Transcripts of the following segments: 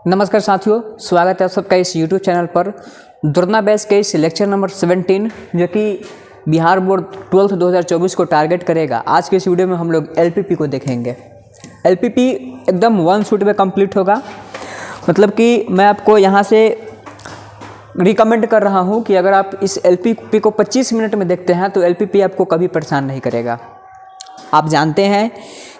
नमस्कार साथियों, स्वागत है आप सबका इस YouTube चैनल पर। दुर्ना बैच के इस लेक्चर नंबर 17 जो कि बिहार बोर्ड 12th 2024 को टारगेट करेगा। आज के इस वीडियो में हम लोग LPP को देखेंगे। LPP एकदम वन शूट में कंप्लीट होगा। मतलब कि मैं आपको यहाँ से रिकमेंड कर रहा हूँ कि अगर आप इस LPP को 25 मिनट में देखते हैं तो LPP आपको कभी परेशान नहीं करेगा। आप जानते हैं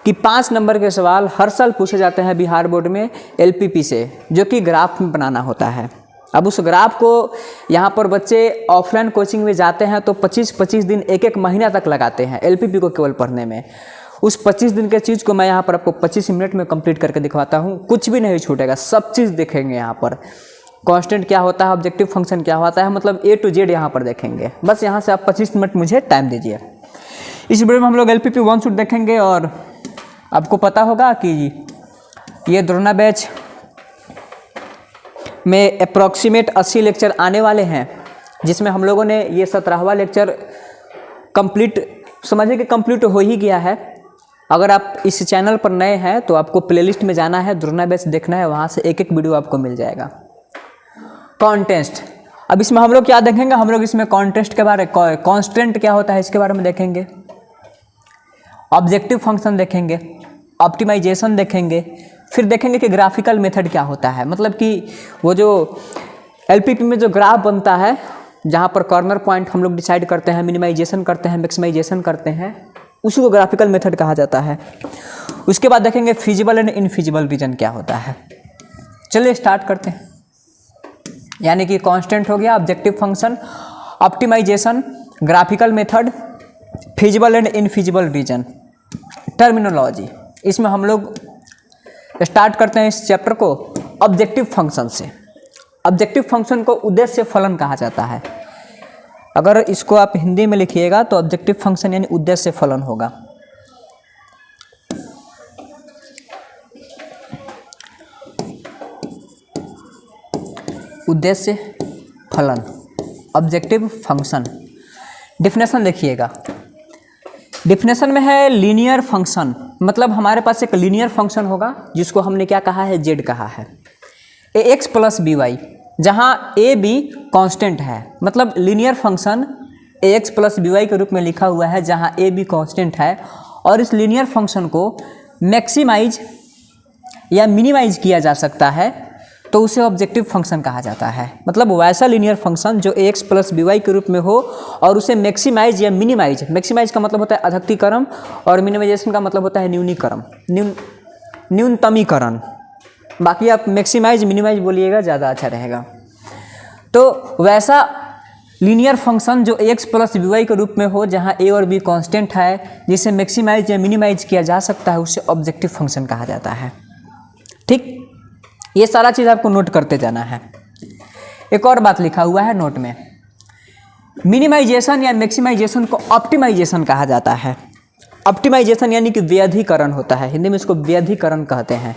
कि 5 नंबर के सवाल हर साल पूछे जाते हैं बिहार बोर्ड में LPP से, जो कि ग्राफ में बनाना होता है। अब उस ग्राफ को यहाँ पर बच्चे ऑफलाइन कोचिंग में जाते हैं तो 25-25 दिन एक महीना तक लगाते हैं LPP को केवल पढ़ने में। उस 25 दिन के चीज़ को मैं यहाँ पर आपको 25 मिनट में कंप्लीट करके दिखवाता हूँ। कुछ भी नहीं छूटेगा, सब चीज़ देखेंगे यहाँ पर। कांस्टेंट क्या होता है, ऑब्जेक्टिव फंक्शन क्या होता है, मतलब A to Z यहाँ पर देखेंगे। बस यहाँ से आप 25 मिनट मुझे टाइम दीजिए। इस वीडियो में हम लोग LPP वन शूट देखेंगे और आपको पता होगा कि ये दुर्ना बैच में अप्रॉक्सीमेट 80 लेक्चर आने वाले हैं, जिसमें हम लोगों ने ये 17वां लेक्चर कंप्लीट समझिए कि कंप्लीट हो ही गया है। अगर आप इस चैनल पर नए हैं तो आपको प्लेलिस्ट में जाना है, दुर्ना बैच देखना है, वहाँ से एक वीडियो आपको मिल जाएगा। कॉन्टेस्ट, अब इसमें हम लोग क्या देखेंगे, हम लोग इसमें कॉन्टेस्ट के बारे में, कांस्टेंट क्या होता है इसके बारे में देखेंगे, ऑब्जेक्टिव फंक्शन देखेंगे, ऑप्टिमाइजेशन देखेंगे, फिर देखेंगे कि ग्राफिकल मेथड क्या होता है। मतलब कि वो जो LPP में जो ग्राफ बनता है, जहाँ पर कॉर्नर पॉइंट हम लोग डिसाइड करते हैं, मिनिमाइजेशन करते हैं, मैक्सिमाइजेशन करते हैं, उसी को ग्राफिकल मेथड कहा जाता है। उसके बाद देखेंगे फिजिबल एंड इनफिजिबल रीजन क्या होता है। चलिए स्टार्ट करते हैं। यानी कि कांस्टेंट हो गया, objective function, optimization, graphical method, feasible and infeasible region. Terminology, इसमें हम लोग स्टार्ट करते हैं इस चैप्टर को ऑब्जेक्टिव फंक्शन से। ऑब्जेक्टिव फंक्शन को उद्देश्य फलन कहा जाता है। अगर इसको आप हिंदी में लिखिएगा तो ऑब्जेक्टिव फंक्शन यानी उद्देश्य फलन होगा। उद्देश्य फलन, ऑब्जेक्टिव फंक्शन। डिफिनेशन देखिएगा, डिफिनेशन में है लीनियर फंक्शन। मतलब हमारे पास एक लीनियर फंक्शन होगा जिसको हमने क्या कहा है, z कहा है, ax प्लस by, जहाँ a b कांस्टेंट है। मतलब linear function ax plus by के रूप में लिखा हुआ है, जहाँ a b कांस्टेंट है। और इस लीनियर फंक्शन को मैक्सिमाइज या मिनिमाइज किया जा सकता है तो उसे ऑब्जेक्टिव फंक्शन कहा जाता है। मतलब वैसा लीनियर फंक्शन जो ax प्लस by के रूप में हो और उसे मैक्सिमाइज या मिनिमाइज, मैक्सिमाइज का मतलब होता है अधिकतम और मिनिमाइजेशन का मतलब होता है न्यूनतमीकरण। बाकी आप मैक्सिमाइज मिनिमाइज बोलिएगा, ज़्यादा अच्छा रहेगा। तो वैसा लीनियर फंक्शन जो ax प्लस by के रूप में हो, जहाँ a और b कांस्टेंट है, जिसे मैक्सिमाइज या मिनिमाइज किया जा सकता है, उसे ऑब्जेक्टिव फंक्शन कहा जाता है। ठीक, ये सारा चीज़ आपको नोट करते जाना है। एक और बात लिखा हुआ है नोट में, मिनिमाइजेशन या मैक्सिमाइजेशन को ऑप्टिमाइजेशन कहा जाता है। ऑप्टिमाइजेशन यानी कि व्यधिकरण होता है, हिंदी में इसको व्यधिकरण कहते हैं।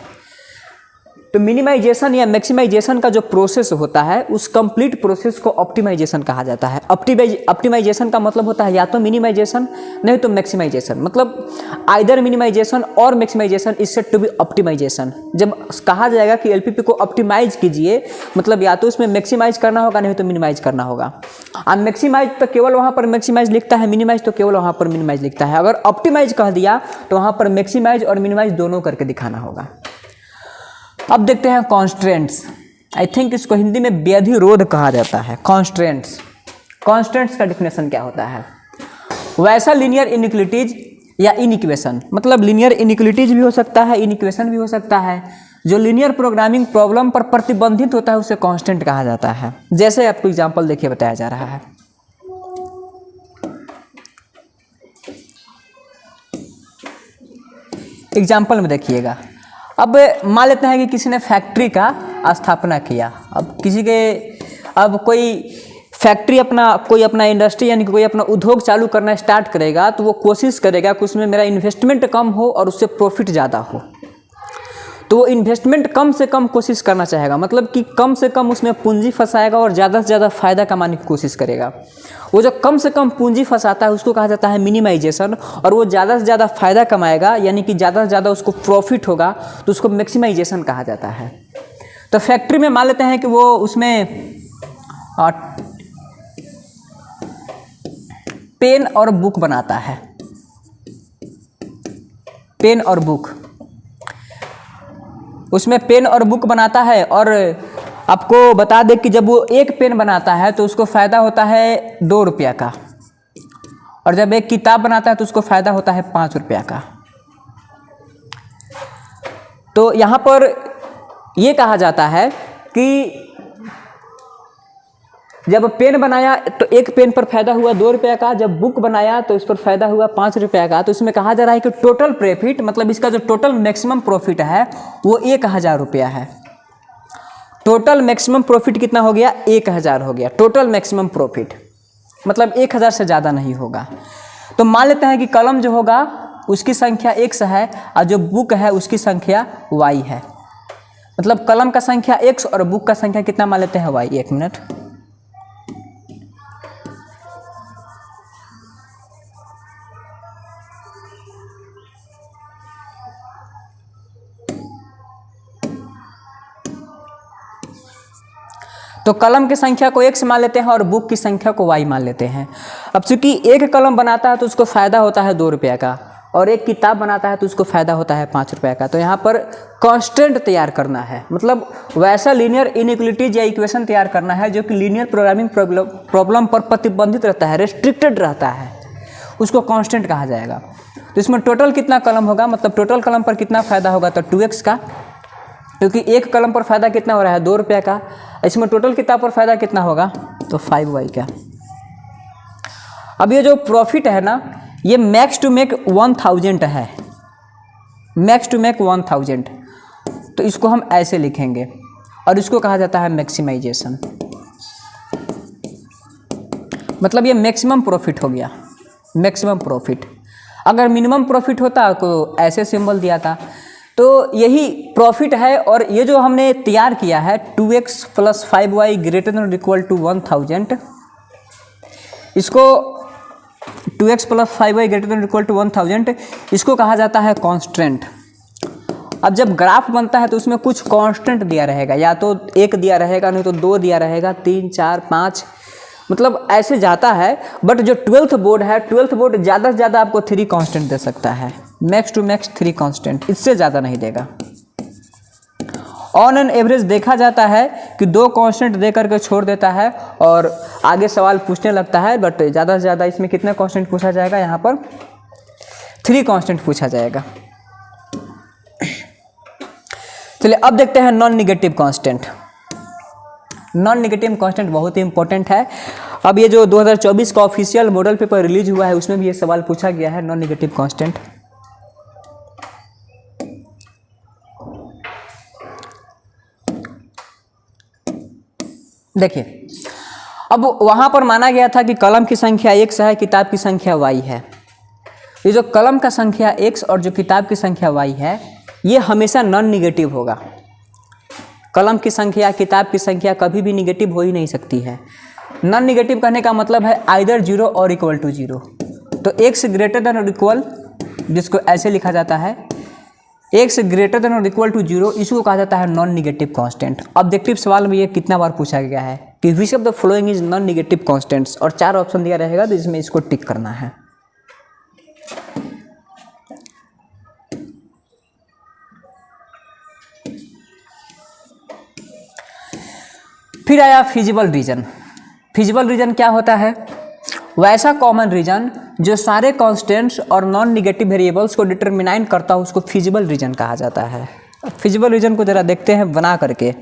तो मिनिमाइजेशन या मैक्सिमाइजेशन का जो प्रोसेस होता है, उस कंप्लीट प्रोसेस को ऑप्टिमाइजेशन कहा जाता है। ऑप्टिमाइजेशन का मतलब होता है या तो मिनिमाइजेशन, नहीं तो मैक्सिमाइजेशन। मतलब आइदर मिनिमाइजेशन और maximization is said to be optimization. जब कहा जाएगा कि LPP को ऑप्टिमाइज कीजिए, मतलब या तो उसमें मैक्सिमाइज करना होगा, नहीं तो मिनिमाइज करना होगा। अब मैक्सिमाइज तो केवल वहाँ पर मैक्सिमाइज लिखता है, मिनिमाइज तो केवल वहाँ पर मिनिमाइज लिखता है। अगर ऑप्टिमाइज कह दिया तो वहाँ पर मैक्सिमाइज और मिनिमाइज दोनों करके दिखाना होगा। अब देखते हैं कॉन्स्ट्रेंट्स। आई थिंक इसको हिंदी में व्यधिरोध कहा जाता है। कॉन्स्ट्रेंट्स, कॉन्स्ट्रेंट्स का डिफिनेशन क्या होता है, वैसा लीनियर इनइक्वालिटीज या इनइक्वेशन। मतलब लीनियर इनइक्वालिटीज भी हो सकता है, इनइक्वेशन भी हो सकता है, जो लीनियर प्रोग्रामिंग प्रॉब्लम पर प्रतिबंधित होता है, उसे कांस्टेंट कहा जाता है। जैसे आपको एग्जांपल देखिए बताया जा रहा है। एग्जांपल में देखिएगा, अब मान लेते हैं कि किसी ने फैक्ट्री का स्थापना किया। अब कोई फैक्ट्री कोई अपना इंडस्ट्री यानी कि कोई अपना उद्योग चालू करना स्टार्ट करेगा, तो वो कोशिश करेगा कि उसमें मेरा इन्वेस्टमेंट कम हो और उससे प्रॉफिट ज़्यादा हो। तो वो इन्वेस्टमेंट कम से कम कोशिश करना चाहेगा, मतलब कि कम से कम उसमें पूंजी फंसाएगा और ज़्यादा से ज़्यादा फ़ायदा कमाने की कोशिश करेगा। वो जो कम से कम पूंजी फंसाता है उसको कहा जाता है मिनिमाइजेशन, और वो ज़्यादा से ज़्यादा फ़ायदा कमाएगा यानी कि ज़्यादा से ज़्यादा उसको प्रॉफिट होगा तो उसको मैक्सिमाइजेशन कहा जाता है। तो फैक्ट्री में मान लेते हैं कि वो उसमें पेन और बुक बनाता है, पेन और बुक, उसमें पेन और बुक बनाता है। और आपको बता दें कि जब वो एक पेन बनाता है तो उसको फ़ायदा होता है 2 रुपया का, और जब एक किताब बनाता है तो उसको फ़ायदा होता है 5 रुपया का। तो यहाँ पर ये कहा जाता है कि जब पेन बनाया तो एक पेन पर फ़ायदा हुआ 2 रुपये का, जब बुक बनाया तो इस पर फ़ायदा हुआ 5 रुपये का। तो इसमें कहा जा रहा है कि टोटल प्रॉफिट, मतलब इसका जो टोटल मैक्सिमम प्रॉफिट है वो 1000 रुपया है। टोटल मैक्सिमम प्रॉफिट कितना हो गया? 1000 हो गया टोटल मैक्सिमम प्रॉफिट, मतलब 1000 से ज़्यादा नहीं होगा। तो मान लेते हैं कि कलम जो होगा उसकी संख्या x है और जो बुक है उसकी संख्या y है। मतलब कलम का संख्या x और बुक का संख्या कितना मान लेते हैं? y। एक मिनट, तो कलम की संख्या को x मान लेते हैं और बुक की संख्या को y मान लेते हैं। अब चूंकि एक कलम बनाता है तो उसको फ़ायदा होता है 2 रुपये का, और एक किताब बनाता है तो उसको फ़ायदा होता है 5 रुपये का। तो यहाँ पर कांस्टेंट तैयार करना है, मतलब वैसा लीनियर इनइक्वालिटीज या इक्वेशन तैयार करना है जो कि लीनियर प्रोग्रामिंग प्रॉब्लम पर प्रतिबंधित रहता है, रेस्ट्रिक्टेड रहता है, उसको कांस्टेंट कहा जाएगा। तो इसमें टोटल कितना कलम होगा, मतलब टोटल कलम पर कितना फ़ायदा होगा? तो 2x का, क्योंकि एक कलम पर फ़ायदा कितना हो रहा है? 2 रुपये का। इसमें टोटल किताब पर फ़ायदा कितना होगा? तो 5y का। अब ये जो प्रॉफिट है ना, ये मैक्स टू मेक 1000 है, मैक्स टू मेक 1000। तो इसको हम ऐसे लिखेंगे और इसको कहा जाता है मैक्सिमाइजेशन, मतलब ये मैक्सिमम प्रॉफिट हो गया, मैक्सिमम प्रॉफिट। अगर मिनिमम प्रॉफिट होता तो ऐसे सिंबल दिया था। तो यही प्रॉफिट है, और ये जो हमने तैयार किया है 2x + 5y > 1000, इसको 2x + 5y > 1000 इसको कहा जाता है कांस्टेंट। अब जब ग्राफ बनता है तो उसमें कुछ कांस्टेंट दिया रहेगा, या तो 1 दिया रहेगा, नहीं तो 2 दिया रहेगा, 3 4 5, मतलब ऐसे जाता है। बट जो 12th बोर्ड है, 12th बोर्ड ज़्यादा से ज़्यादा आपको 3 कांस्टेंट दे सकता है, मैक्स टू मैक्स 3 कांस्टेंट, इससे ज़्यादा नहीं देगा। ऑन एन एवरेज देखा जाता है कि 2 कांस्टेंट दे करके छोड़ देता है और आगे सवाल पूछने लगता है। बट ज़्यादा से ज़्यादा इसमें कितना कांस्टेंट पूछा जाएगा? यहाँ पर 3 कांस्टेंट पूछा जाएगा। चलिए अब देखते हैं non negative constant. Non negative constant बहुत ही इंपॉर्टेंट है। अब ये जो 2024 का ऑफिशियल मॉडल पेपर रिलीज हुआ है उसमें भी ये सवाल पूछा गया है, नॉन निगेटिव कांस्टेंट। देखिए, अब वहाँ पर माना गया था कि कलम की संख्या x है, किताब की संख्या y है। ये जो कलम का संख्या x और जो किताब की संख्या y है, ये हमेशा नॉन निगेटिव होगा। कलम की संख्या, किताब की संख्या कभी भी निगेटिव हो ही नहीं सकती है। नॉन निगेटिव कहने का मतलब है आइदर 0 और इक्वल टू 0। तो x ग्रेटर देन और इक्वल, जिसको ऐसे लिखा जाता है, x ग्रेटर देन और इक्वल टू 0, इसको कहा जाता है नॉन निगेटिव कांस्टेंट। ऑब्जेक्टिव सवाल में ये कितना बार पूछा गया है कि which of the following is non negative constants, और 4 ऑप्शन दिया रहेगा, तो इसमें इसको टिक करना है। फिर आया फिजिबल रीजन। फिजिबल रीजन क्या होता है? वैसा कॉमन रीजन जो सारे कांस्टेंट्स और नॉन निगेटिव वेरिएबल्स को डिटरमिनाइन करता है, उसको फिजिबल रीजन कहा जाता है। फिजिबल रीजन को ज़रा देखते हैं बना करके।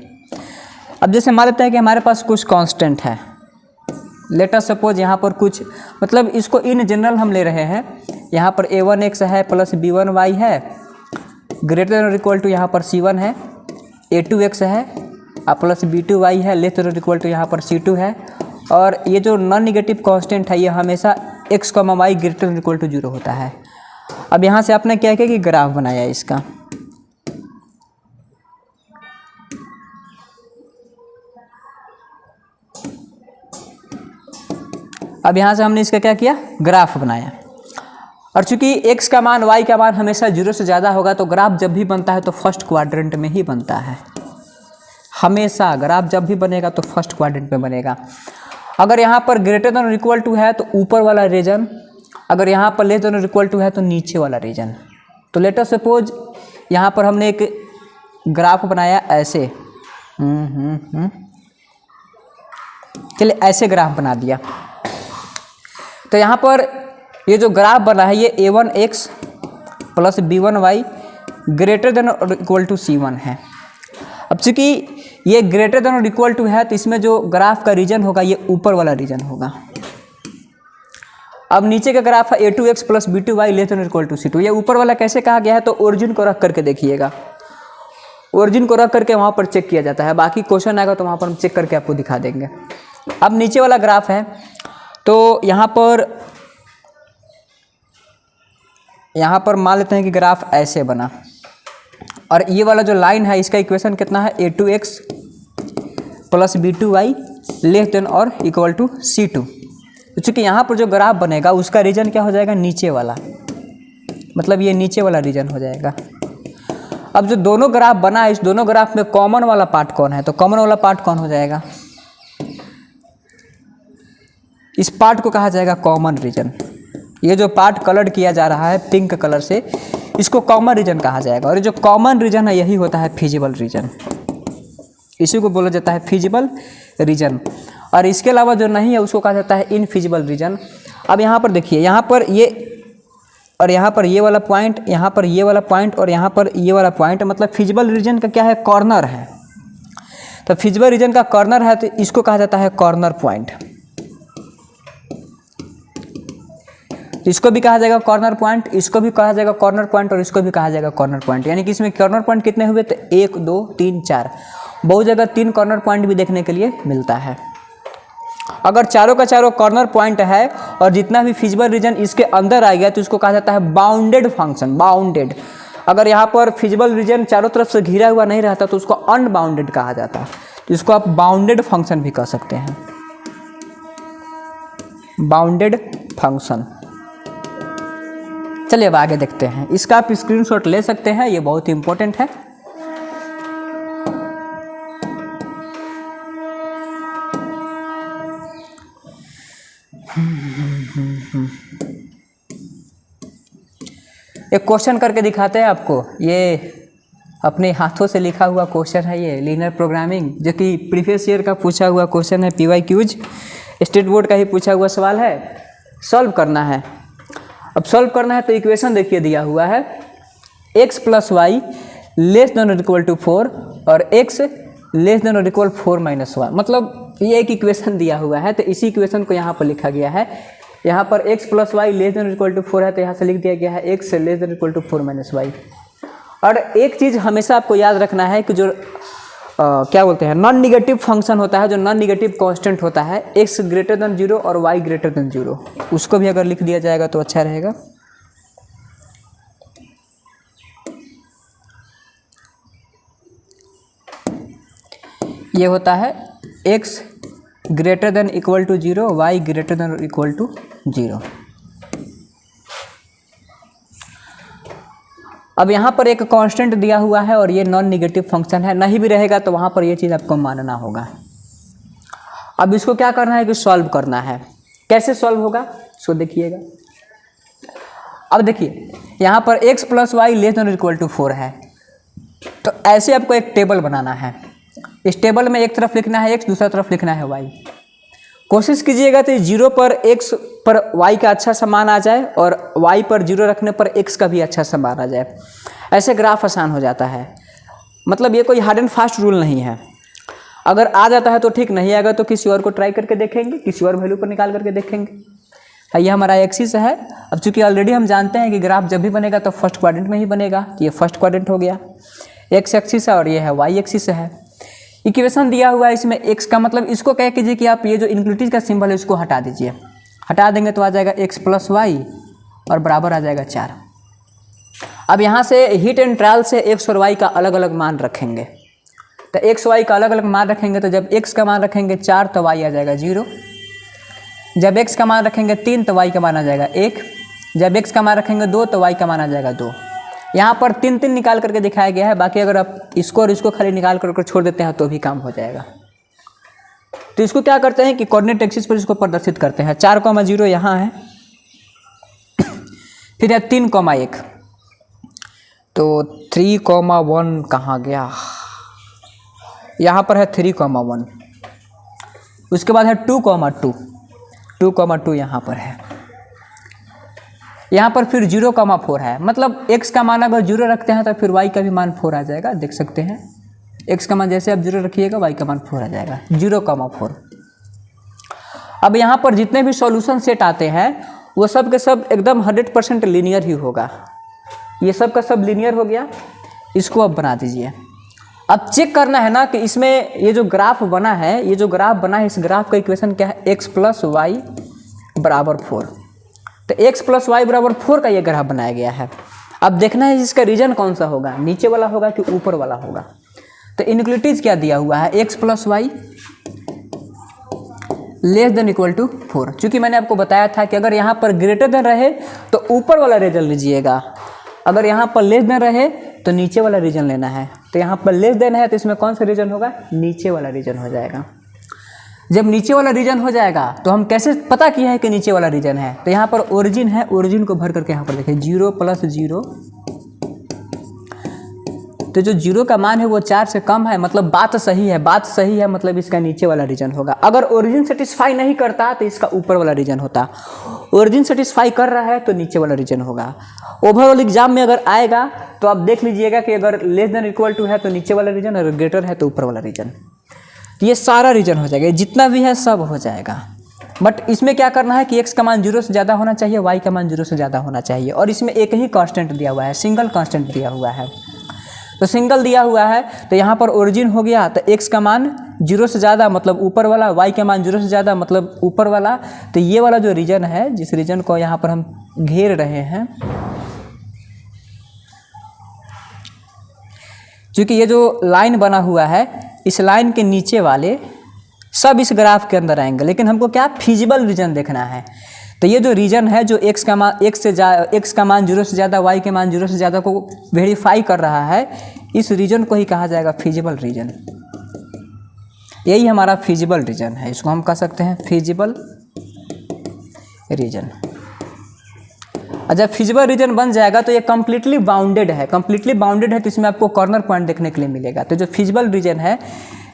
अब जैसे मान लेते हैं कि हमारे पास कुछ कांस्टेंट है, लेट अस सपोज यहाँ पर कुछ, मतलब इसको इन जनरल हम ले रहे हैं। यहाँ पर a1x है प्लस b1y है, ग्रेटर देन और इक्वल टू यहाँ पर c1 है, a2x है प्लस b2y है, लेस देन और इक्वल टू यहाँ पर c2 है। और ये जो नॉन निगेटिव कांस्टेंट है ये हमेशा x, y greater than equal to 0 होता है। अब यहाँ से आपने क्या किया कि ग्राफ बनाया इसका। अब यहाँ से हमने इसका क्या किया? ग्राफ बनाया। और चूंकि x का मान, y का मान हमेशा 0 से ज़्यादा होगा, तो ग्राफ जब भी बनता है तो फर्स्ट क्वाड्रेंट में ही बनता है, हमेशा ग्राफ जब भी बनेगा तो फर्स्ट क्वाड्रेंट में बनेगा। अगर यहाँ पर ग्रेटर देन और इक्वल टू है तो ऊपर वाला रीजन, अगर यहाँ पर लेस देन और इक्वल टू है तो नीचे वाला रीजन। तो लेट अस सपोज यहाँ पर हमने एक ग्राफ बनाया ऐसे, चलिए ऐसे ग्राफ बना दिया। तो यहाँ पर ये जो ग्राफ बना है ये a1x plus b1y greater than और इक्वल टू c1 है। अब चूंकि ये ग्रेटर देन और इक्वल टू है तो इसमें जो ग्राफ का रीजन होगा ये ऊपर वाला रीजन होगा। अब नीचे का ग्राफ है a2x plus b2y less than और इक्वल टू c2। ये ऊपर वाला कैसे कहा गया है तो ओरिजिन को रख करके देखिएगा, ओरिजिन को रख करके वहाँ पर चेक किया जाता है। बाकी क्वेश्चन आएगा तो वहाँ पर हम चेक करके आपको दिखा देंगे। अब नीचे वाला ग्राफ है तो यहाँ पर मान लेते हैं कि ग्राफ ऐसे बना और ये वाला जो लाइन है इसका इक्वेशन कितना है a2x plus b2y less than और इक्वल टू c2। तो चूँकि यहाँ पर जो ग्राफ बनेगा उसका रीजन क्या हो जाएगा, नीचे वाला, मतलब ये नीचे वाला रीजन हो जाएगा। अब जो दोनों ग्राफ बना है इस दोनों ग्राफ में कॉमन वाला पार्ट कौन है, तो कॉमन वाला पार्ट कौन हो जाएगा, इस पार्ट को कहा जाएगा कॉमन रीजन। ये जो पार्ट कलर किया जा रहा है पिंक कलर से इसको कॉमन रीजन कहा जाएगा। और ये जो कॉमन रीजन है यही होता है फिजिबल रीजन, इसी को बोला जाता है फिजिबल रीजन। और इसके अलावा जो नहीं है उसको कहा जाता है इनफिजिबल रीजन। अब यहाँ पर देखिए, यहाँ पर ये और यहाँ पर ये वाला पॉइंट, यहाँ पर ये वाला पॉइंट और यहाँ पर ये वाला पॉइंट, मतलब फिजिबल रीजन का क्या है, कॉर्नर है। तो फिजिबल रीजन का कॉर्नर है तो इसको कहा जाता है कॉर्नर पॉइंट। इसको भी कहा जाएगा कॉर्नर पॉइंट, इसको भी कहा जाएगा कॉर्नर पॉइंट और इसको भी कहा जाएगा कॉर्नर पॉइंट। यानी कि इसमें कॉर्नर पॉइंट कितने हुए, तो 1 2 3 4, बहुत जगह 3 कॉर्नर पॉइंट भी देखने के लिए मिलता है। अगर चारों का चारों कॉर्नर पॉइंट है और जितना भी फिजिबल रीजन इसके अंदर आ गया तो इसको कहा जाता है बाउंडेड फंक्शन, बाउंडेड। अगर यहाँ पर फिजिबल रीजन चारों तरफ से घिरा हुआ नहीं रहता तो उसको अनबाउंडेड कहा जाता है। तो इसको आप बाउंडेड फंक्शन भी कह सकते हैं, बाउंडेड फंक्शन। चलिए अब आगे देखते हैं, इसका आप स्क्रीनशॉट ले सकते हैं, ये बहुत इंपॉर्टेंट है। एक क्वेश्चन करके दिखाते हैं आपको, ये अपने हाथों से लिखा हुआ क्वेश्चन है, ये लीनियर प्रोग्रामिंग जो कि प्रीवियस ईयर का पूछा हुआ क्वेश्चन है, PYQs स्टेट बोर्ड का ही पूछा हुआ सवाल है, सॉल्व करना है। अब सॉल्व करना है तो इक्वेशन देखिए दिया हुआ है x plus Y less than और इक्वल टू 4 और x लेस देन और इक्वल 4 माइनस 1, मतलब ये एक इक्वेशन दिया हुआ है। तो इसी इक्वेशन को यहाँ पर लिखा गया है। यहाँ पर x plus Y less than और इक्वल टू 4 है तो यहाँ से लिख दिया गया है x less than equal to 4 minus Y. और एक चीज़ हमेशा आपको याद रखना है कि जो क्या बोलते हैं नॉन निगेटिव फंक्शन होता है, जो नॉन निगेटिव कांस्टेंट होता है, x ग्रेटर देन 0 और y ग्रेटर देन 0, उसको भी अगर लिख दिया जाएगा तो अच्छा रहेगा। ये होता है x greater than equal to 0, y greater than equal to 0। अब यहाँ पर एक कांस्टेंट दिया हुआ है और ये नॉन निगेटिव फंक्शन है, नहीं भी रहेगा तो वहाँ पर ये चीज़ आपको मानना होगा। अब इसको क्या करना है कि सॉल्व करना है। कैसे सॉल्व होगा सो देखिएगा। अब देखिए यहाँ पर x plus Y less than equal to 4 है, तो ऐसे आपको एक टेबल बनाना है। इस टेबल में एक तरफ लिखना है x, दूसरा तरफ लिखना है y। कोशिश कीजिएगा तो 0 पर x पर y का अच्छा सा मान आ जाए और y पर 0 रखने पर x का भी अच्छा सा मान आ जाए। ऐसे ग्राफ आसान हो जाता है। मतलब ये कोई हार्ड एंड फास्ट रूल नहीं है, अगर आ जाता है तो ठीक, नहीं आएगा तो किसी और को ट्राई करके देखेंगे, किसी और वैल्यू को निकाल करके देखेंगे। ये हमारा एक्सिस है। अब चूंकि ऑलरेडी हम जानते हैं कि ग्राफ जब भी बनेगा तो फर्स्ट क्वाड्रेंट में ही बनेगा, तो ये फर्स्ट क्वाड्रेंट हो गया, एक्स एक्सिस है और ये है वाई एक्सिस है। इक्वेशन दिया हुआ है इसमें x का, मतलब इसको क्या कीजिए कि आप ये जो इंक्लूटिव का सिंबल है इसको हटा दीजिए। हटा देंगे तो आ जाएगा x प्लस वाई और बराबर आ जाएगा 4। अब यहाँ से हिट एंड ट्रायल से x और y का अलग अलग मान रखेंगे। तो x y का अलग अलग मान रखेंगे तो जब x का मान रखेंगे 4 तो y आ जाएगा 0, जब x का मान रखेंगे 3 तो y का मान आ जाएगा 1, जब x का मान रखेंगे 2 तो y का मान आ जाएगा 2। यहाँ पर 3 निकाल करके दिखाया गया है, बाकी अगर आप इसको और इसको खाली निकाल कर छोड़ देते हैं तो भी काम हो जाएगा। तो इसको क्या करते हैं कि कोऑर्डिनेट एक्सिस पर इसको प्रदर्शित करते हैं। 4,0 यहाँ है, फिर है 3,1, तो 3,1 कहाँ गया, यहाँ पर है 3,1, उसके बाद है 2,2, 2,2 यहाँ पर है, यहाँ पर फिर 0,4 है। मतलब x का मान अगर 0 रखते हैं तो फिर y का भी मान 4 आ जाएगा, देख सकते हैं। x का मान जैसे आप 0 रखिएगा y का मान 4 आ जाएगा, 0,4। अब यहाँ पर जितने भी सॉल्यूशन सेट आते हैं वो सब के सब एकदम 100% लीनियर ही होगा। ये सब का सब लीनियर हो गया, इसको अब बना दीजिए। अब चेक करना है ना कि इसमें ये जो ग्राफ बना है, ये जो ग्राफ बना है, इस ग्राफ का इक्वेशन क्या है, x + y = 4। तो x + y = 4 का ये ग्राफ बनाया गया है। अब देखना है इसका रीजन कौन सा होगा, नीचे वाला होगा कि ऊपर वाला होगा। तो इनइक्वालिटीज क्या दिया हुआ है, x + y < 4। चूँकि मैंने आपको बताया था कि अगर यहाँ पर ग्रेटर देन रहे तो ऊपर वाला रीजन लीजिएगा, अगर यहाँ पर लेस देन रहे तो नीचे वाला रीजन लेना है। तो यहाँ पर लेस देन है तो इसमें कौन सा रीजन होगा, नीचे वाला रीजन हो जाएगा। जब नीचे वाला रीजन हो जाएगा तो हम कैसे पता किया है कि नीचे वाला रीजन है, तो यहाँ पर ओरिजिन है, ओरिजिन को भर करके यहाँ पर देखिए 0 + 0, तो जो 0 का मान है वो 4 से कम है, मतलब बात सही है, बात सही है, मतलब इसका नीचे वाला रीजन होगा। अगर ओरिजिन सेटिस्फाई नहीं करता तो इसका ऊपर वाला रीजन होता, ओरिजिन सेटिस्फाई कर रहा है तो नीचे वाला रीजन होगा। ओवरऑल एग्जाम में अगर आएगा तो आप देख लीजिएगा कि अगर < है तो नीचे वाला रीजन, अगर ग्रेटर है तो ऊपर वाला रीजन। ये सारा रीजन हो जाएगा, जितना भी है सब हो जाएगा। बट इसमें क्या करना है कि x का मान 0 से ज़्यादा होना चाहिए, y का मान 0 से ज़्यादा होना चाहिए, और इसमें एक ही कांस्टेंट दिया हुआ है, सिंगल कांस्टेंट दिया हुआ है। तो सिंगल दिया हुआ है तो यहाँ पर ओरिजिन हो गया, तो x का मान 0 से ज़्यादा मतलब ऊपर वाला, y का मान 0 से ज़्यादा मतलब ऊपर वाला। तो ये वाला जो रीजन है, जिस रीजन को यहाँ पर हम घेर रहे हैं, क्योंकि ये जो लाइन बना हुआ है, इस लाइन के नीचे वाले सब इस ग्राफ के अंदर आएंगे, लेकिन हमको क्या फिजिबल रीजन देखना है। तो ये जो रीजन है जो x का मान 0 से ज़्यादा, y के मान 0 से ज़्यादा को वेरीफाई कर रहा है, इस रीजन को ही कहा जाएगा फिजिबल रीजन। यही हमारा फिजिबल रीजन है, इसको हम कह सकते हैं फिजिबल रीजन। और जब फिजिबल रीजन बन जाएगा तो ये कम्प्लीटली बाउंडेड है, कम्प्लीटली बाउंडेड है, तो इसमें आपको कॉर्नर पॉइंट देखने के लिए मिलेगा। तो जो फिजिबल रीजन है,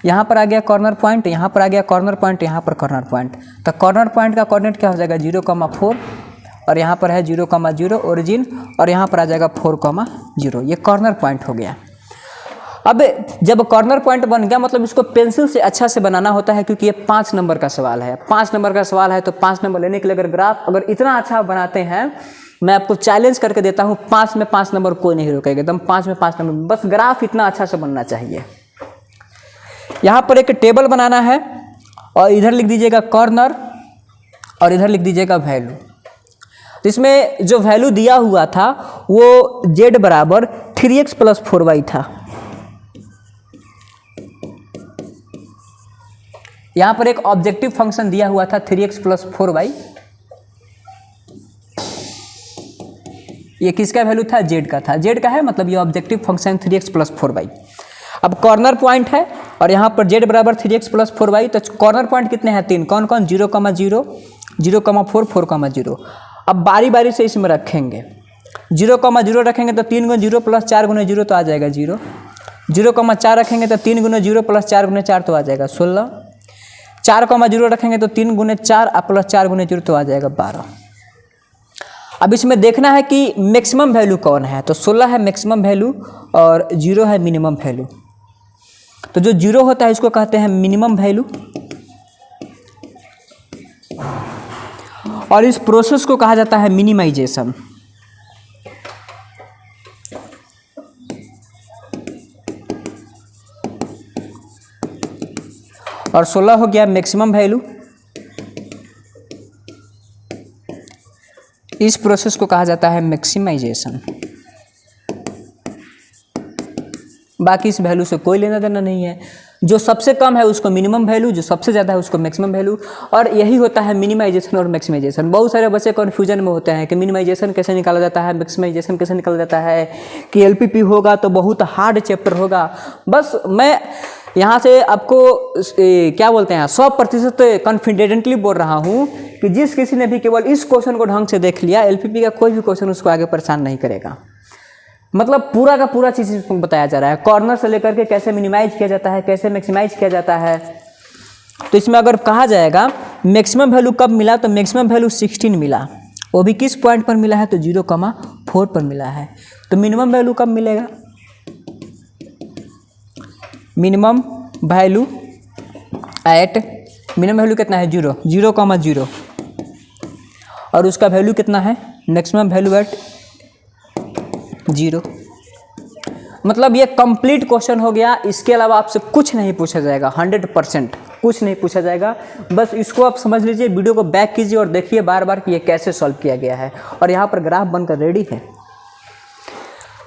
यहाँ पर आ गया कॉर्नर पॉइंट, यहाँ पर आ गया कॉर्नर पॉइंट, यहाँ पर कॉर्नर पॉइंट। तो कॉर्नर पॉइंट का कोऑर्डिनेट क्या हो जाएगा 0,4, और यहाँ पर है 0,0 ओरिजिन, और यहाँ पर आ जाएगा 4,0। ये कॉर्नर पॉइंट हो गया। अब जब कॉर्नर पॉइंट बन गया, मतलब इसको पेंसिल से अच्छा से बनाना होता है, क्योंकि ये 5 नंबर का सवाल है। 5 नंबर का सवाल है तो 5 नंबर लेने के लिए अगर ग्राफ अगर इतना अच्छा बनाते हैं, मैं आपको चैलेंज करके देता हूँ, 5 में 5 नंबर कोई नहीं रोकेगा, एकदम 5 में 5 नंबर, बस ग्राफ इतना अच्छा से बनना चाहिए। यहाँ पर एक टेबल बनाना है, और इधर लिख दीजिएगा कॉर्नर, और इधर लिख दीजिएगा वैल्यू। तो इसमें जो वैल्यू दिया हुआ था वो z = 3x + 4y था। यहाँ पर एक ऑब्जेक्टिव फंक्शन दिया हुआ था 3x + 4y, ये किसका वैल्यू था, z का था, z का है, मतलब ये ऑब्जेक्टिव फंक्शन 3x + 4y। अब कॉर्नर पॉइंट है और यहाँ पर z = 3x + 4y, तो कॉर्नर पॉइंट कितने हैं, 3, कौन कौन, 0,0, 0,4, 4,0। अब बारी बारी से इसमें रखेंगे, 0,0 रखेंगे तो 3 × 0 + 4 × 0 तो आ जाएगा 0, 0,4 रखेंगे तो 3 × 0 + 4 × 4 तो आ जाएगा 16, 4,0 रखेंगे तो 3 × 4 + 4 × 0 तो आ जाएगा 12। अब इसमें देखना है कि मैक्सिमम वैल्यू कौन है, तो 16 है मैक्सिमम वैल्यू और 0 है मिनिमम वैल्यू। तो जो 0 होता है इसको कहते हैं मिनिमम वैल्यू, और इस प्रोसेस को कहा जाता है मिनिमाइजेशन। और 16 हो गया मैक्सिमम वैल्यू, इस प्रोसेस को कहा जाता है मैक्सिमाइजेशन। बाकी इस वैल्यू से कोई लेना देना नहीं है। जो सबसे कम है उसको मिनिमम वैल्यू, जो सबसे ज़्यादा है उसको मैक्सिमम वैल्यू। और यही होता है मिनिमाइजेशन और मैक्सिमाइजेशन। बहुत सारे बच्चे कन्फ्यूजन में होते हैं कि मिनिमाइजेशन कैसे निकाला जाता है, मैक्सिमाइजेशन कैसे निकाला जाता है, कि एलपीपी होगा तो बहुत हार्ड चैप्टर होगा। बस मैं यहाँ से आपको क्या बोलते हैं 100% कॉन्फिडेंटली बोल रहा हूँ कि जिस किसी ने भी केवल इस क्वेश्चन को ढंग से देख लिया, एलपीपी का कोई भी क्वेश्चन उसको आगे परेशान नहीं करेगा। मतलब पूरा का पूरा चीज़ इसको बताया जा रहा है, कॉर्नर से लेकर के कैसे मिनिमाइज किया जाता है, कैसे मैक्सिमाइज किया जाता है। तो इसमें अगर कहा जाएगा मैक्सिमम वैल्यू कब मिला, तो मैक्सिमम वैल्यू 16 मिला, वो भी किस पॉइंट पर मिला है, तो 0,4 पर मिला है। तो मिनिमम वैल्यू कब मिलेगा, minimum value at, minimum value कितना है 0,0, और उसका वैल्यू कितना है मैक्सिमम वैल्यू एट 0। मतलब ये कंप्लीट क्वेश्चन हो गया। इसके अलावा आपसे कुछ नहीं पूछा जाएगा, 100% कुछ नहीं पूछा जाएगा। बस इसको आप समझ लीजिए, वीडियो को बैक कीजिए और देखिए बार बार कि ये कैसे सॉल्व किया गया है। और यहाँ पर ग्राफ बनकर रेडी है।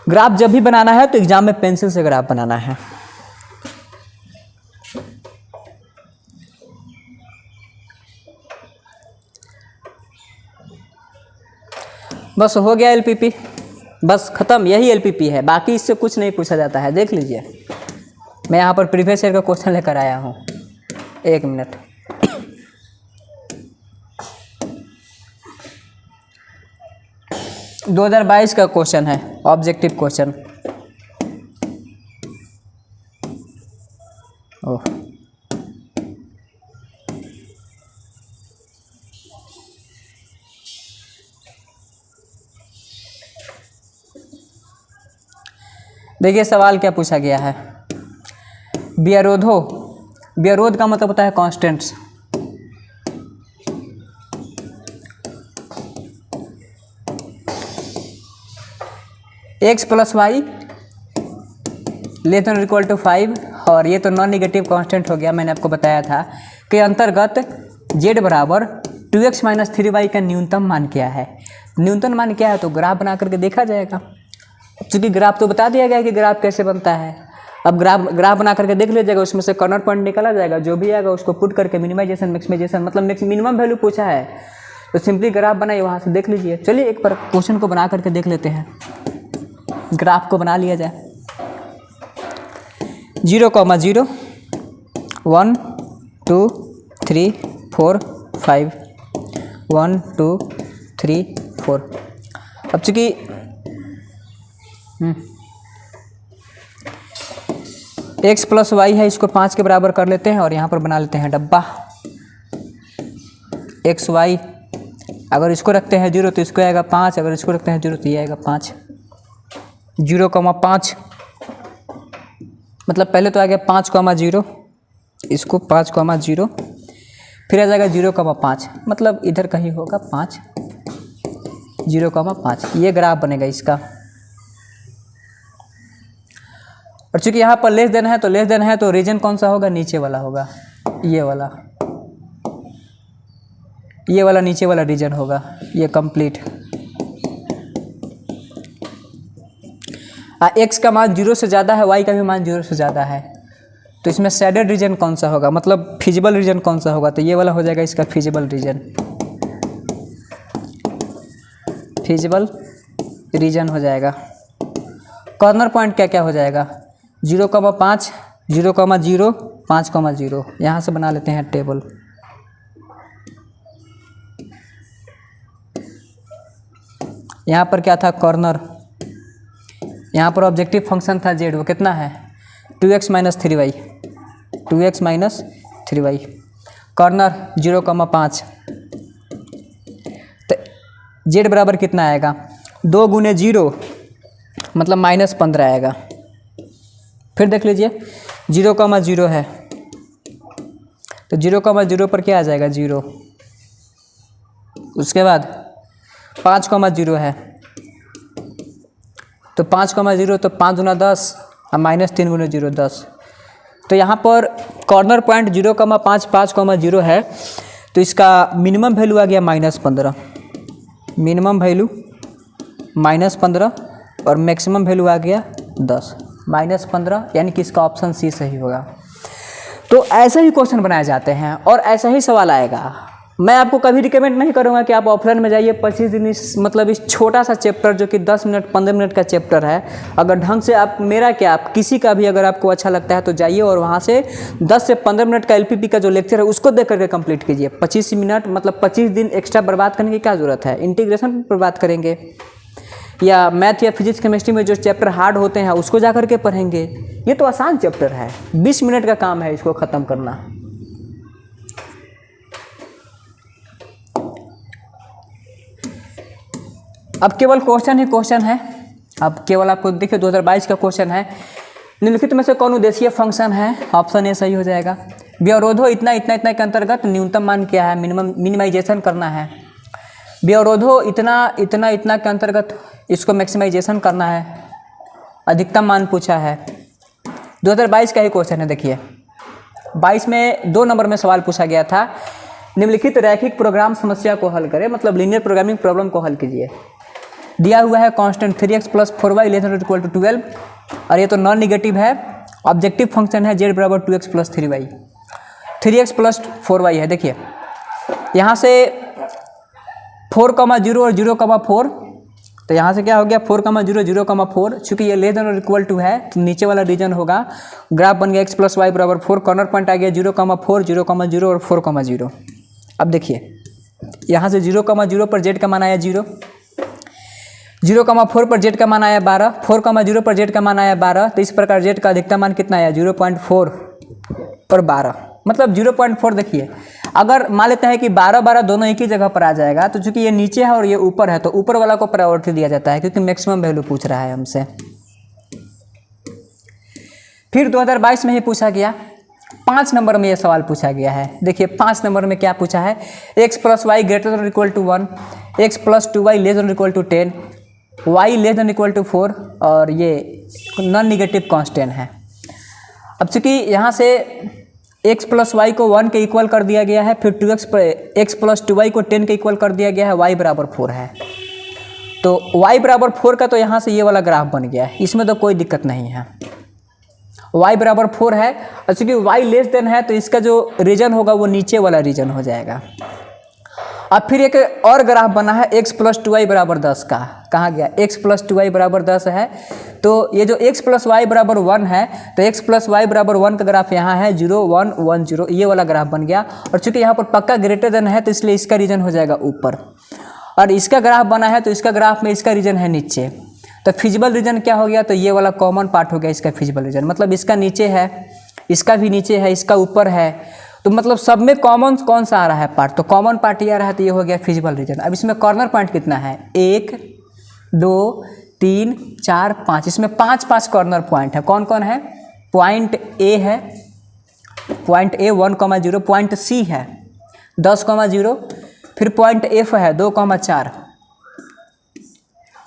ग्राफ जब भी बनाना है तो एग्जाम में पेंसिल से ग्राफ बनाना है। बस हो गया एलपीपी, बस ख़त्म, यही एलपीपी है, बाकी इससे कुछ नहीं पूछा जाता है। देख लीजिए, मैं यहाँ पर प्रीवियस ईयर का क्वेश्चन लेकर आया हूँ। एक मिनट, – 2022 का क्वेश्चन है, ऑब्जेक्टिव क्वेश्चन। ओह, देखिए सवाल क्या पूछा गया है। व्यरोध का मतलब होता है constants. x + y less than equal to 5, और ये तो नॉन निगेटिव कांस्टेंट हो गया। मैंने आपको बताया था कि अंतर्गत z बराबर 2x - 3y का न्यूनतम मान क्या है। न्यूनतम मान क्या है तो ग्राफ बना करके देखा जाएगा। चूँकि ग्राफ तो बता दिया गया है कि ग्राफ कैसे बनता है। अब ग्राफ बना करके देख लीजिएगा, उसमें से कॉर्नर पॉइंट निकाला जाएगा, जो भी आएगा उसको पुट करके मिनिमाइजेशन मैक्सिमाइजेशन, मतलब मिनिमम वैल्यू पूछा है तो सिंपली ग्राफ बनाइए, वहाँ से देख लीजिए। चलिए एक बार क्वेश्चन को बना करके देख लेते हैं। ग्राफ को बना लिया जाए। 0,0 1 2 3 4 5 1 2 3 4। अब चूँकि x + y है, इसको 5 के बराबर कर लेते हैं और यहाँ पर बना लेते हैं डब्बा। x y अगर इसको रखते हैं 0 तो इसको आएगा 5, अगर इसको रखते हैं 0 तो ये आएगा 5। 0,5 मतलब पहले तो आ गया 5,0, इसको 5,0, फिर आ जाएगा 0,5, मतलब इधर कहीं होगा 5, 0,5। ये ग्राफ बनेगा इसका। और चूँकि यहाँ पर लेस देन है तो रीजन कौन सा होगा, नीचे वाला होगा, ये वाला नीचे वाला रीजन होगा, ये कंप्लीट। x का मान 0 से ज़्यादा है, y का भी मान 0 से ज़्यादा है, तो इसमें शेडेड रीजन कौन सा होगा, मतलब फिजिबल रीजन कौन सा होगा, तो ये वाला हो जाएगा इसका फिजिबल रीजन हो जाएगा। कॉर्नर पॉइंट क्या क्या हो जाएगा, 0,5 0,0 5,0। यहाँ से बना लेते हैं टेबल। यहाँ पर क्या था कॉर्नर, यहाँ पर ऑब्जेक्टिव फंक्शन था z, वो कितना है 2x - 3y। कॉर्नर 0,5, तो z बराबर कितना आएगा 2 × 0 मतलब -15 आएगा। फिर देख लीजिए 0,0 है तो 0,0 पर क्या आ जाएगा 0। उसके बाद 5,0 है तो 5,0 तो 5 × 10 और -3 × 0 10। तो यहाँ पर कॉर्नर पॉइंट 0,5 5,0 है, तो इसका मिनिमम वैल्यू आ गया -15, मिनिमम वैल्यू -15 और मैक्सिमम वैल्यू आ गया 10, -15, यानी कि इसका ऑप्शन सी सही होगा। तो ऐसे ही क्वेश्चन बनाए जाते हैं और ऐसा ही सवाल आएगा। मैं आपको कभी रिकमेंड नहीं करूंगा कि आप ऑफलाइन में जाइए 25 दिन मतलब इस छोटा सा चैप्टर जो कि 10 मिनट 15 मिनट का चैप्टर है, अगर ढंग से आप मेरा क्या आप किसी का भी अगर आपको अच्छा लगता है तो जाइए और वहाँ से 10 से 15 मिनट का एलपीपी का जो लेक्चर है उसको देख करके कंप्लीट कीजिए। 25 मिनट मतलब 25 दिन एक्स्ट्रा बर्बाद करने की क्या ज़रूरत है। इंटीग्रेशन पर बात करेंगे या मैथ या फिजिक्स केमिस्ट्री में जो चैप्टर हार्ड होते हैं उसको जा करके पढ़ेंगे। ये तो आसान चैप्टर है, 20 मिनट का काम है इसको ख़त्म करना। अब केवल क्वेश्चन ही क्वेश्चन है। अब केवल आपको देखिए 2022 का क्वेश्चन है, निम्नलिखित में से कौन उद्देशीय फंक्शन है। ऑप्शन ए सही हो जाएगा। व्यवरोधो इतना इतना इतना के अंतर्गत न्यूनतम मान क्या है, मिनिमाइजेशन करना है। व्यवरोधो इतना इतना इतना के अंतर्गत इसको मैक्सिमाइजेशन करना है, अधिकतम मान पूछा है। 2022 का ही क्वेश्चन है। देखिए 22 में 2 नंबर में सवाल पूछा गया था, निम्नलिखित रैखिक प्रोग्राम समस्या को हल करें, मतलब लीनियर प्रोग्रामिंग प्रॉब्लम को हल कीजिए। दिया हुआ है कांस्टेंट 3x + 4y ≤ 12 और ये तो नॉन निगेटिव है। ऑब्जेक्टिव फंक्शन है z = 2x + 3y, 3x + 4y है। देखिए यहाँ से 4,0 और 0,4, तो यहाँ से क्या हो गया 4,0 0,4, चूँकि ये <= है तो नीचे वाला रीजन होगा। ग्राफ बन गया x + y = 4, कॉर्नर पॉइंट आ गया 0,4 0,0 और 4,0। अब देखिए यहाँ से 0,0 पर z का मान आया 0, 0,4 पर z का मान आया 12, 4,0 पर z का मान आया 12, तो इस प्रकार z का अधिकतम मान कितना आया 0.4 पर 12, मतलब 0.4। देखिए अगर मान लेते हैं कि 12 12 दोनों एक ही जगह पर आ जाएगा तो चूंकि ये नीचे है और ये ऊपर है तो ऊपर वाला को प्रायोरिटी दिया जाता है क्योंकि मैक्सिमम वैल्यू पूछ रहा है हमसे। फिर 2022 में ही पूछा गया, 5 नंबर में ये सवाल पूछा गया है। देखिए 5 नंबर में क्या पूछा है, x + y > 1, x + 2y <= 10, y <= 4 और ये नॉन निगेटिव कांस्टेंट है। अब चूंकि यहाँ से x + y को 1 के इक्वल कर दिया गया है, फिर x + 2y को 10 के इक्वल कर दिया गया है, y = 4 है, तो y = 4 का तो यहाँ से ये वाला ग्राफ बन गया है, इसमें तो कोई दिक्कत नहीं है। y = 4 है और चूँकि y <= है तो इसका जो रीजन होगा वो नीचे वाला रीजन हो जाएगा। अब फिर एक और ग्राफ बना है x + 2y = 10 का, कहाँ गया x + 2y = 10 है, तो ये जो x + y = 1 है तो x + y = 1 का ग्राफ यहाँ है 0 1 1 0, ये वाला ग्राफ बन गया। और चूंकि यहाँ पर पक्का ग्रेटर है तो इसलिए इसका रीजन हो जाएगा ऊपर, और इसका ग्राफ बना है तो इसका ग्राफ में इसका रीजन है नीचे, तो फिजिबल रीजन क्या हो गया, तो ये वाला कॉमन पार्ट हो गया इसका फिजिबल रीजन, मतलब इसका नीचे है, इसका भी नीचे है, इसका ऊपर है, तो मतलब सब में कॉमन कौन सा आ रहा है पार्ट, तो कॉमन पार्ट ये आ रहा है, तो ये हो गया फिजिबल रीजन। अब इसमें कॉर्नर पॉइंट कितना है 1 2 3 4 5, इसमें 5 कॉर्नर पॉइंट है। कौन कौन है, पॉइंट ए है, पॉइंट ए 1,0, पॉइंट सी है 10,0, फिर पॉइंट एफ है 2,4,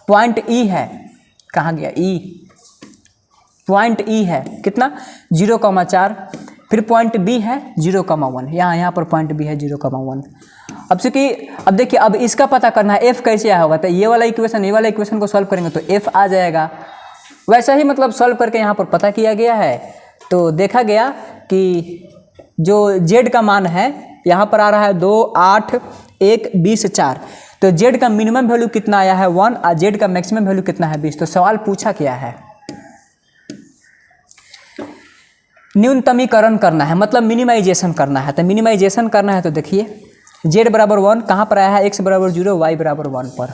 पॉइंट ई है, कहाँ गया ई, पॉइंट ई है कितना 0,4, फिर पॉइंट बी है 0,1, यहाँ पर पॉइंट बी है 0,1। अब चूंकि अब देखिए अब इसका पता करना है एफ कैसे आया होगा, तो ये वाला इक्वेशन को सॉल्व करेंगे तो एफ आ जाएगा। वैसा ही मतलब सॉल्व करके यहाँ पर पता किया गया है, तो देखा गया कि जो जेड का मान है यहाँ पर आ रहा है 2 8 1 20 4, तो जेड का मिनिमम वैल्यू कितना आया है 1 और जेड का मैक्सिमम वैल्यू कितना है 20। तो सवाल पूछा क्या है, न्यूनतमीकरण करना है, मतलब मिनिमाइजेशन करना है। तो मिनिमाइजेशन करना है तो देखिए z = 1 कहाँ पर आया है, x = 0 y = 1 पर,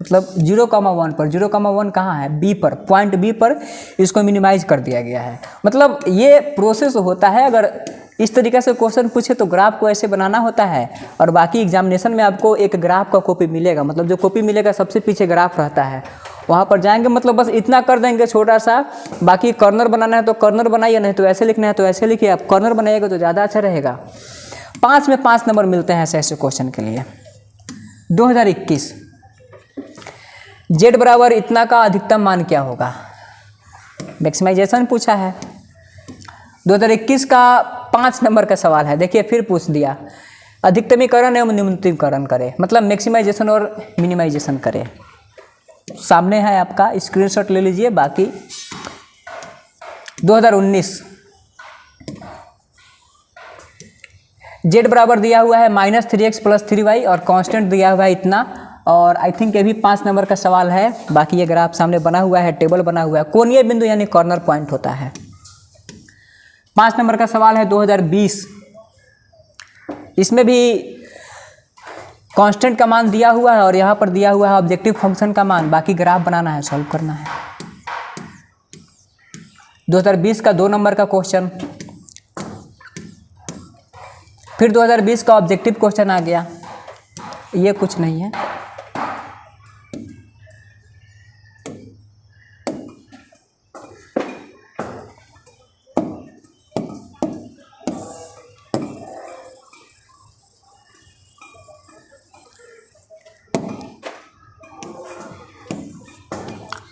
मतलब 0,1 पर, 0,1 कहाँ है b पर, पॉइंट b पर इसको मिनिमाइज कर दिया गया है। मतलब ये प्रोसेस होता है, अगर इस तरीके से क्वेश्चन पूछे तो ग्राफ को ऐसे बनाना होता है, और बाकी एग्जामिनेशन में आपको एक ग्राफ का कॉपी मिलेगा, मतलब जो कॉपी मिलेगा सबसे पीछे ग्राफ रहता है, वहाँ पर जाएंगे मतलब बस इतना कर देंगे छोटा सा, बाकी कॉर्नर बनाना है तो कॉर्नर बनाइए, नहीं तो ऐसे लिखना है तो ऐसे लिखिए। आप कॉर्नर बनाइएगा तो ज़्यादा अच्छा रहेगा। 5 में 5 नंबर मिलते हैं ऐसे क्वेश्चन के लिए। 2021 जेड बराबर इतना का अधिकतम मान क्या होगा, मैक्सिमाइजेशन पूछा है। 2021 का 5 नंबर का सवाल है। देखिए फिर पूछ दिया अधिकतमीकरण एवं न्यूनतमीकरण करें, मतलब मैक्सिमाइजेशन और मिनिमाइजेशन करें। सामने है आपका, स्क्रीनशॉट ले लीजिए। बाकी 2019 जेड बराबर दिया हुआ है -3x + 3y और कांस्टेंट दिया हुआ है इतना। और आई थिंक ये भी 5 नंबर का सवाल है। बाकी ये ग्राफ सामने बना हुआ है, टेबल बना हुआ है, कोणीय बिंदु यानी कॉर्नर पॉइंट होता है। 5 नंबर का सवाल है 2020। इसमें भी कांस्टेंट का मान दिया हुआ है और यहाँ पर दिया हुआ है ऑब्जेक्टिव फंक्शन का मान। बाकी ग्राफ बनाना है, सॉल्व करना है। 2020 का 2 नंबर का क्वेश्चन, फिर 2020 का ऑब्जेक्टिव क्वेश्चन आ गया। ये कुछ नहीं है,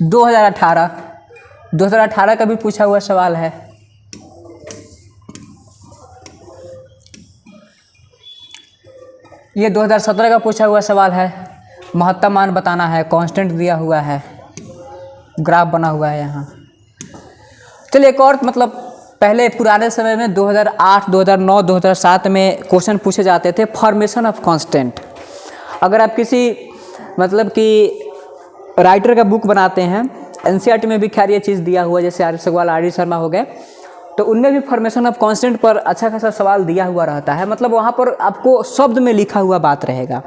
दो 2018 का भी पूछा हुआ सवाल है। ये 2017 का पूछा हुआ सवाल है। महत्तम मान बताना है, कांस्टेंट दिया हुआ है, ग्राफ बना हुआ है यहाँ। चलिए एक और, मतलब पहले पुराने समय में 2008, 2009, 2007 में क्वेश्चन पूछे जाते थे फॉर्मेशन ऑफ कांस्टेंट। अगर आप किसी मतलब कि राइटर का बुक बनाते हैं, एनसीईआरटी में भी खैर ये चीज़ दिया हुआ है, जैसे are Sagwal, R D Sharma हो गए, तो उनमें भी फॉर्मेशन ऑफ कांस्टेंट पर अच्छा खासा सवाल दिया हुआ रहता है। मतलब वहाँ पर आपको शब्द में लिखा हुआ बात रहेगा,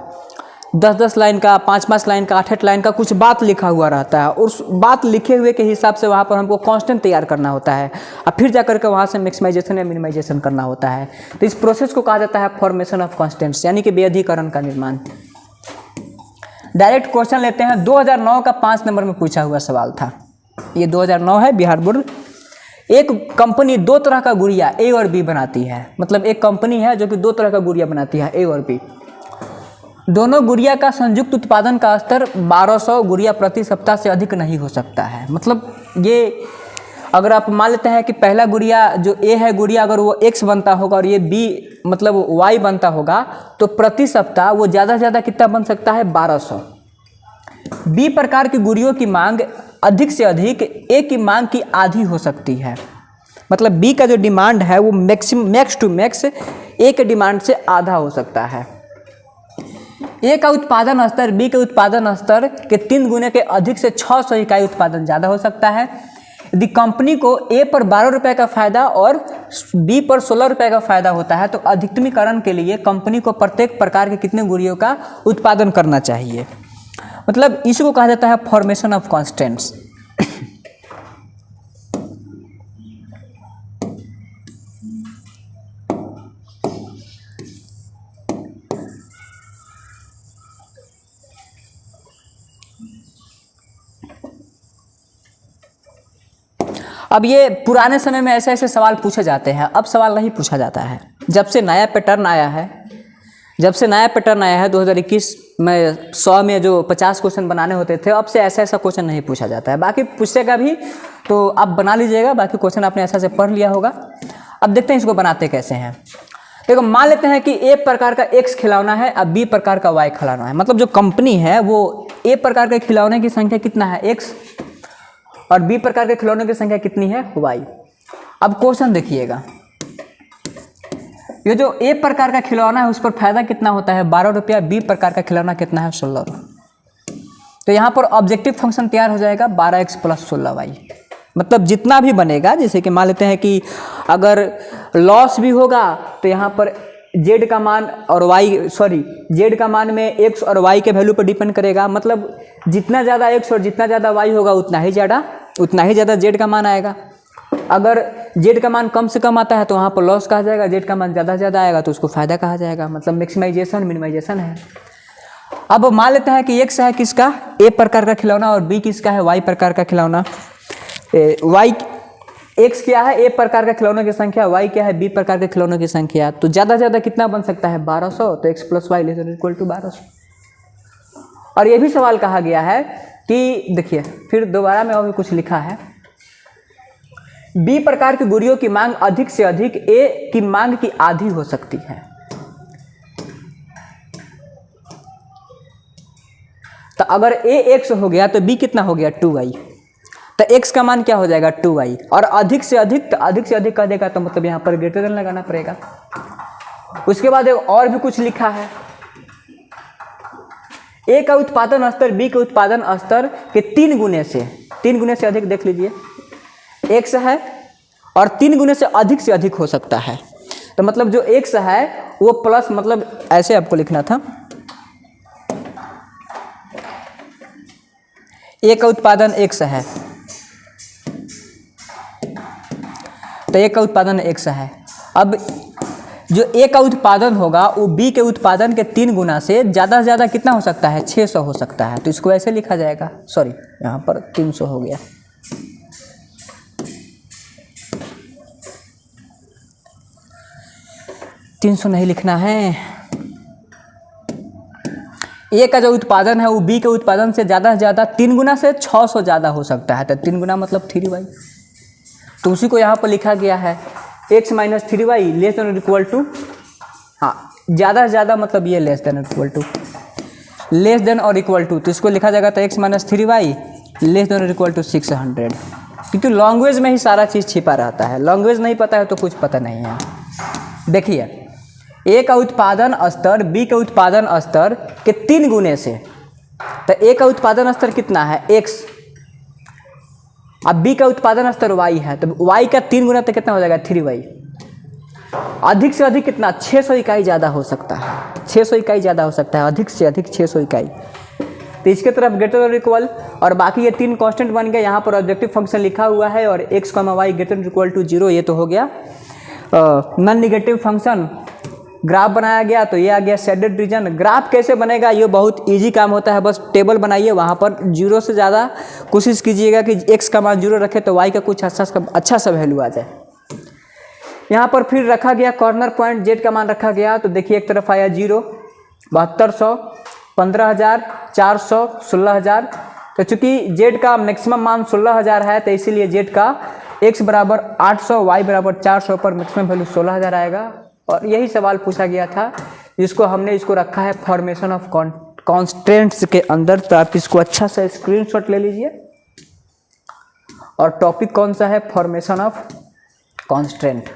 10-10 लाइन का, 5-5 लाइन का, 8-8 लाइन का कुछ बात लिखा हुआ रहता है। उस बात लिखे हुए के हिसाब से वहाँ पर हमको कांस्टेंट तैयार करना होता है और फिर जाकर के वहाँ से मैक्सिमाइजेशन या मिनिमाइजेशन करना होता है। तो इस प्रोसेस को कहा जाता है फॉर्मेशन ऑफ कांस्टेंट्स, यानी कि बेअधिकरण का निर्माण। डायरेक्ट क्वेश्चन लेते हैं। 2009 का 5 नंबर में पूछा हुआ सवाल था। ये 2009 है, बिहार बोर्ड। एक कंपनी 2 तरह का गुड़िया ए और बी बनाती है। मतलब एक कंपनी है जो कि 2 तरह का गुड़िया बनाती है, ए और बी। दोनों गुड़िया का संयुक्त उत्पादन का स्तर 1200 गुड़िया प्रति सप्ताह से अधिक नहीं हो सकता है। मतलब ये अगर आप मान लेते हैं कि पहला गुड़िया जो ए है गुड़िया, अगर वो x बनता होगा और ये बी मतलब y बनता होगा, तो प्रति सप्ताह वो ज़्यादा से ज़्यादा कितना बन सकता है, 1200। बी प्रकार की गुड़ियों की मांग अधिक से अधिक ए की मांग की आधी हो सकती है। मतलब बी का जो डिमांड है वो मैक्स टू मैक्स ए के डिमांड से आधा हो सकता है। ए का उत्पादन स्तर बी के उत्पादन स्तर के 3 गुने के अधिक से 600 इकाई उत्पादन ज़्यादा हो सकता है। यदि कंपनी को ए पर 12 रुपये का फ़ायदा और बी पर 16 रुपये का फ़ायदा होता है, तो अधिकतमीकरण के लिए कंपनी को प्रत्येक प्रकार के कितने गुड़ियों का उत्पादन करना चाहिए। मतलब इसको कहा जाता है फॉर्मेशन ऑफ कांस्टेंट्स। अब ये पुराने समय में ऐसे ऐसे सवाल पूछे जाते हैं, अब सवाल नहीं पूछा जाता है। जब से नया पैटर्न आया है 2021 में 100 में जो 50 क्वेश्चन बनाने होते थे, अब से ऐसा क्वेश्चन नहीं पूछा जाता है। बाकी पूछेगा भी तो आप बना लीजिएगा, बाकी क्वेश्चन आपने ऐसा से पढ़ लिया होगा। अब देखते हैं इसको बनाते कैसे हैं। देखो मान लेते हैं कि ए प्रकार का x खिलौना है और बी प्रकार का y खिलौना है। मतलब जो कंपनी है वो ए प्रकार के खिलौने की संख्या कितना है, x, और बी प्रकार के खिलौनों की संख्या कितनी है, y। अब क्वेश्चन देखिएगा, ये जो ए प्रकार का खिलौना है उस पर फायदा कितना होता है, 12 रुपया। बी प्रकार का खिलौना कितना है, 16 रुपये। तो यहाँ पर ऑब्जेक्टिव फंक्शन तैयार हो जाएगा 12x + 16y। मतलब जितना भी बनेगा, जैसे कि मान लेते हैं कि अगर लॉस भी होगा तो यहाँ पर z का मान और z का मान में x और y के वैल्यू पर डिपेंड करेगा। मतलब जितना ज़्यादा x और जितना ज़्यादा y होगा उतना ही ज़्यादा z का मान आएगा। अगर z का मान कम से कम आता है तो वहाँ पर लॉस कहा जाएगा, z का मान ज़्यादा से ज़्यादा आएगा तो उसको फ़ायदा कहा जाएगा। मतलब मैक्सिमाइजेशन मिनिमाइजेशन है। अब मान लेते हैं कि x है किसका, a प्रकार का खिलौना, और b किसका है, y प्रकार का खिलौना। x क्या है, a प्रकार के खिलौनों की संख्या, y क्या है, b प्रकार के खिलौनों की संख्या। तो ज़्यादा से ज़्यादा कितना बन सकता है, 1200। तो x + y = 1200। और ये भी सवाल कहा गया है कि देखिए फिर दोबारा में और कुछ लिखा है, बी प्रकार की गुड़ियों की मांग अधिक से अधिक ए की मांग की आधी हो सकती है। तो अगर ए x हो गया तो बी कितना हो गया, 2y। तो x का मान क्या हो जाएगा, 2y। और अधिक से अधिक, तो अधिक से अधिक कह देगा तो मतलब यहाँ पर ग्रेटर देन लगाना पड़ेगा। उसके बाद एक और भी कुछ लिखा है, ए का उत्पादन स्तर बी के उत्पादन स्तर के 3 गुने से अधिक, देख लीजिए x है और 3 गुने से अधिक हो सकता है। तो मतलब जो x है वो प्लस, मतलब ऐसे आपको लिखना था, ए का उत्पादन x है तो ए का उत्पादन x है। अब जो ए का उत्पादन होगा वो बी के उत्पादन के 3 गुना से ज़्यादा कितना हो सकता है, 600 हो सकता है। तो इसको ऐसे लिखा जाएगा, सॉरी यहाँ पर 300 हो गया, नहीं लिखना है। ए का जो उत्पादन है वो बी के उत्पादन से ज़्यादा 3 गुना से 600 ज़्यादा हो सकता है। तो 3 गुना मतलब 3y, तो उसी को यहाँ पर लिखा गया है x minus 3y less than और इक्वल टू, हाँ ज़्यादा से ज़्यादा मतलब ये लेस देन और इक्वल टू, तो इसको लिखा जाएगा तो x minus 3y less than और इक्वल टू 600, क्योंकि लैंग्वेज में ही सारा चीज़ छिपा रहता है। लैंग्वेज नहीं पता है तो कुछ पता नहीं है। देखिए ए का उत्पादन स्तर बी के उत्पादन स्तर के 3 गुने से, तो ए का उत्पादन स्तर कितना है x, अब बी का उत्पादन स्तर y है, तो y का 3 गुना तो कितना हो जाएगा 3y, अधिक से अधिक कितना 600 इकाई ज़्यादा हो सकता है, 600 इकाई ज़्यादा हो सकता है, अधिक से अधिक 600 इकाई। तो इसके तरफ ग्रेटर और इक्वल, और बाकी ये 3 कांस्टेंट बन गए। यहाँ पर ऑब्जेक्टिव फंक्शन लिखा हुआ है और x, y greater equal to 0, ये तो हो गया नॉन नेगेटिव फंक्शन। ग्राफ बनाया गया तो ये आ गया शेडेड रीजन। ग्राफ कैसे बनेगा, ये बहुत इजी काम होता है, बस टेबल बनाइए, वहाँ पर 0 से ज़्यादा कोशिश कीजिएगा कि x का मान 0 रखे तो y का कुछ अच्छा सा वैल्यू आ जाए। यहाँ पर फिर रखा गया कॉर्नर पॉइंट, z का मान रखा गया, तो देखिए एक तरफ आया 0, 7200, 15000, 400, 16000। तो चूँकि z का मैक्सिमम मान 16000 है तो इसीलिए z का x बराबर 800, y बराबर 400 पर मैक्सिमम वैल्यू 16000 आएगा। और यही सवाल पूछा गया था, जिसको हमने इसको रखा है फॉर्मेशन ऑफ कॉन्स्टेंट्स के अंदर। तो आप इसको अच्छा सा स्क्रीनशॉट ले लीजिए। और टॉपिक कौन सा है, फॉर्मेशन ऑफ कॉन्स्टेंट।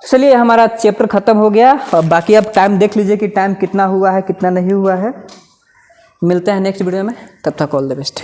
चलिए हमारा चैप्टर खत्म हो गया। अब बाकी अब टाइम देख लीजिए कि टाइम कितना हुआ है कितना नहीं हुआ है। मिलते हैं नेक्स्ट वीडियो में, तब तक ऑल द बेस्ट।